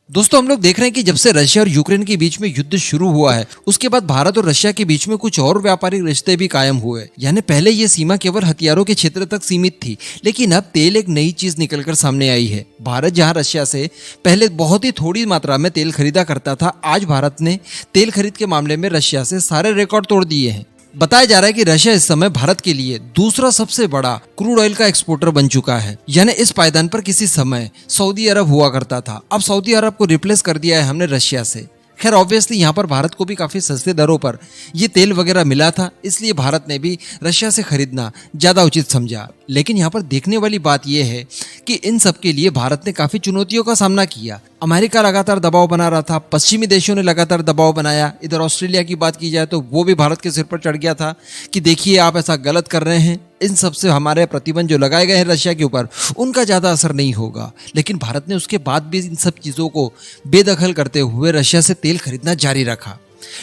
दोस्तों हम लोग देख रहे हैं कि जब से रशिया और यूक्रेन के बीच में युद्ध शुरू हुआ है उसके बाद भारत और रशिया के बीच में कुछ और व्यापारिक रिश्ते भी कायम हुए। यानी पहले ये सीमा केवल हथियारों के क्षेत्र तक सीमित थी, लेकिन अब तेल एक नई चीज निकलकर सामने आई है। भारत जहां रशिया से पहले बहुत ही थोड़ी मात्रा में तेल खरीदा करता था, आज भारत ने तेल खरीद के मामले में रशिया से सारे रिकॉर्ड तोड़ दिए हैं। बताया जा रहा है कि रशिया इस समय भारत के लिए दूसरा सबसे बड़ा क्रूड ऑयल का एक्सपोर्टर बन चुका है। यानी इस पायदान पर किसी समय सऊदी अरब हुआ करता था, अब सऊदी अरब को रिप्लेस कर दिया है हमने रशिया से। खैर ऑब्वियसली यहाँ पर भारत को भी काफी सस्ते दरों पर ये तेल वगैरह मिला था, इसलिए भारत ने भी रशिया से खरीदना ज्यादा उचित समझा। लेकिन यहाँ पर देखने वाली बात यह है कि इन सब के लिए भारत ने काफी चुनौतियों का सामना किया। अमेरिका लगातार दबाव बना रहा था, पश्चिमी देशों ने लगातार दबाव बनाया। इधर ऑस्ट्रेलिया की बात की जाए तो वो भी भारत के सिर पर चढ़ गया था कि देखिए आप ऐसा गलत कर रहे हैं, इन सब से हमारे प्रतिबंध जो लगाए गए हैं रशिया के ऊपर उनका ज्यादा असर नहीं होगा। लेकिन भारत ने उसके बाद भी इन सब चीजों को बेदखल करते हुए रशिया से तेल खरीदना जारी रखा।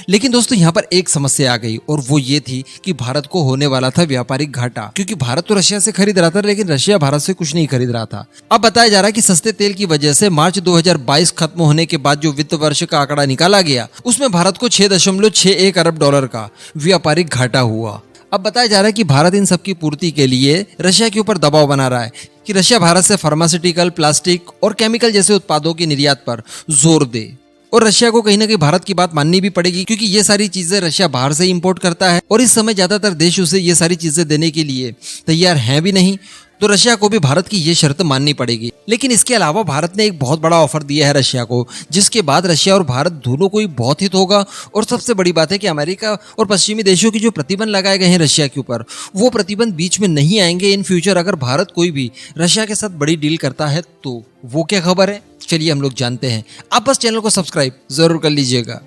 लेकिन दोस्तों यहाँ पर एक समस्या आ गई और वो ये थी कि भारत को होने वाला था व्यापारिक घाटा, क्योंकि भारत तो रशिया से खरीद रहा था लेकिन रशिया भारत से कुछ नहीं खरीद रहा था। अब बताया जा रहा है कि सस्ते तेल की वजह से मार्च 2022 खत्म होने के बाद जो वित्त वर्ष का आंकड़ा निकाला गया उसमें भारत को 6.61 अरब डॉलर का व्यापारिक घाटा हुआ। अब बताया जा रहा है कि भारत इन सब की पूर्ति के लिए रशिया के ऊपर दबाव बना रहा है कि रशिया भारत से फार्मास्यूटिकल, प्लास्टिक और केमिकल जैसे उत्पादों के निर्यात पर जोर दे। और रशिया को कहीं ना कहीं भारत की बात माननी भी पड़ेगी, क्योंकि ये सारी चीजें रशिया बाहर से इंपोर्ट करता है और इस समय ज्यादातर देश उसे ये सारी चीजें देने के लिए तैयार हैं भी नहीं, तो रशिया को भी भारत की ये शर्त माननी पड़ेगी। लेकिन इसके अलावा भारत ने एक बहुत बड़ा ऑफर दिया है रशिया को, जिसके बाद रशिया और भारत दोनों को ही बहुत हित होगा। और सबसे बड़ी बात है कि अमेरिका और पश्चिमी देशों की जो प्रतिबंध लगाए गए हैं रशिया के ऊपर, वो प्रतिबंध बीच में नहीं आएंगे इन फ्यूचर अगर भारत कोई भी रशिया के साथ बड़ी डील करता है तो। वो क्या खबर है, चलिए हम लोग जानते हैं। आप बस चैनल को सब्सक्राइब जरूर कर लीजिएगा।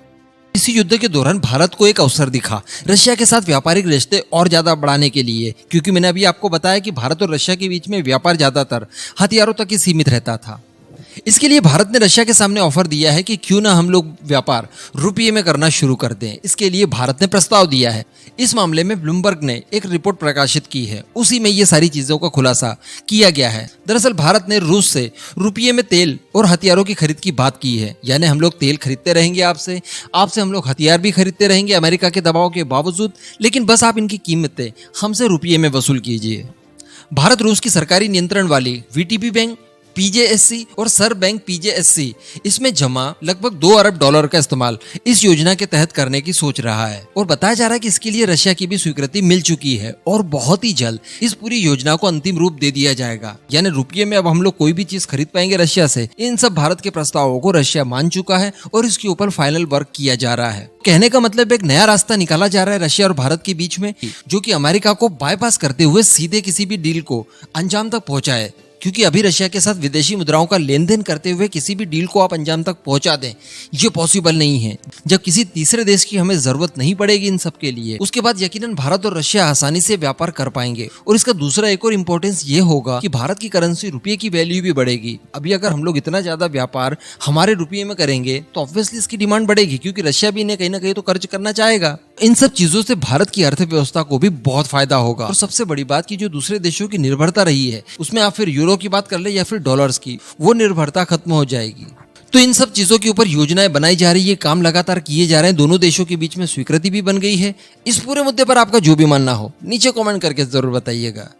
इसी युद्ध के दौरान भारत को एक अवसर दिखा रशिया के साथ व्यापारिक रिश्ते और ज्यादा बढ़ाने के लिए, क्योंकि मैंने अभी आपको बताया कि भारत और रशिया के बीच में व्यापार ज्यादातर हथियारों तक ही सीमित रहता था। इसके लिए भारत ने रशिया के सामने ऑफर दिया है कि क्यों ना हम लोग व्यापार रुपये में करना शुरू कर दें। इसके लिए भारत ने प्रस्ताव दिया है। इस मामले में ब्लूमबर्ग ने एक रिपोर्ट प्रकाशित की है, उसी में ये सारी चीजों का खुलासा किया गया है। दरअसल भारत ने रूस से रुपये में तेल और हथियारों की खरीद की बात की है। यानी हम लोग तेल खरीदते रहेंगे आपसे हम लोग हथियार भी खरीदते रहेंगे अमेरिका के दबाव के बावजूद, लेकिन बस आप इनकी कीमतें हमसे रुपये में वसूल कीजिए। भारत रूस की सरकारी नियंत्रण वाली वीटीपी बैंक, पीजेएससी और सर बैंक पीजेएससी, इसमें जमा लगभग 2 अरब डॉलर का इस्तेमाल इस योजना के तहत करने की सोच रहा है। और बताया जा रहा है कि इसके लिए रशिया की भी स्वीकृति मिल चुकी है और बहुत ही जल्द इस पूरी योजना को अंतिम रूप दे दिया जाएगा। यानी रुपये में अब हम लोग कोई भी चीज खरीद पाएंगे रशिया से। इन सब भारत के प्रस्तावों को रशिया मान चुका है और इसके ऊपर फाइनल वर्क किया जा रहा है। कहने का मतलब एक नया रास्ता निकाला जा रहा है रशिया और भारत के बीच में, जो कि अमेरिका को बाईपास करते हुए सीधे किसी भी डील को अंजाम तक पहुंचाए। क्योंकि अभी रशिया के साथ विदेशी मुद्राओं का लेन देन करते हुए किसी भी डील को आप अंजाम तक पहुंचा दें, ये पॉसिबल नहीं है। जब किसी तीसरे देश की हमें जरूरत नहीं पड़ेगी इन सब के लिए, उसके बाद यकीनन भारत और रशिया आसानी से व्यापार कर पाएंगे। और इसका दूसरा एक और इम्पोर्टेंस ये होगा कि भारत की करेंसी रुपये की वैल्यू भी बढ़ेगी। अभी अगर हम लोग इतना ज्यादा व्यापार हमारे रुपये में करेंगे तो ऑब्वियसली इसकी डिमांड बढ़ेगी, क्योंकि रशिया भी इन्हें कहीं ना कहीं तो खर्च करना चाहेगा। इन सब चीजों से भारत की अर्थव्यवस्था को भी बहुत फायदा होगा। और सबसे बड़ी बात की जो दूसरे देशों की निर्भरता रही है, उसमें आप फिर यूरो की बात कर ले या फिर डॉलर्स की, वो निर्भरता खत्म हो जाएगी। तो इन सब चीजों के ऊपर योजनाएं बनाई जा रही है, काम लगातार किए जा रहे हैं, दोनों देशों के बीच में स्वीकृति भी बन गई है। इस पूरे मुद्दे पर आपका जो भी मानना हो नीचे कमेंट करके जरूर बताइएगा।